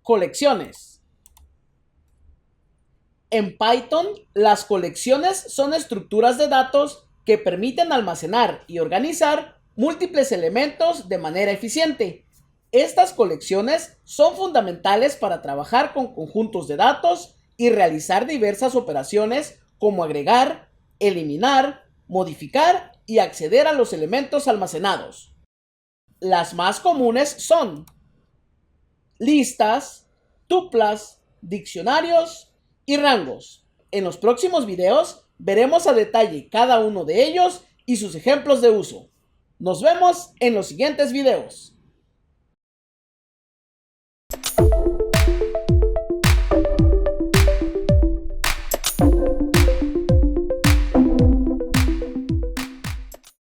Colecciones. En Python, las colecciones son estructuras de datos que permiten almacenar y organizar múltiples elementos de manera eficiente. Estas colecciones son fundamentales para trabajar con conjuntos de datos y realizar diversas operaciones como agregar, eliminar, modificar y acceder a los elementos almacenados. Las más comunes son listas, tuplas, diccionarios y rangos. En los próximos videos veremos a detalle cada uno de ellos y sus ejemplos de uso. Nos vemos en los siguientes videos.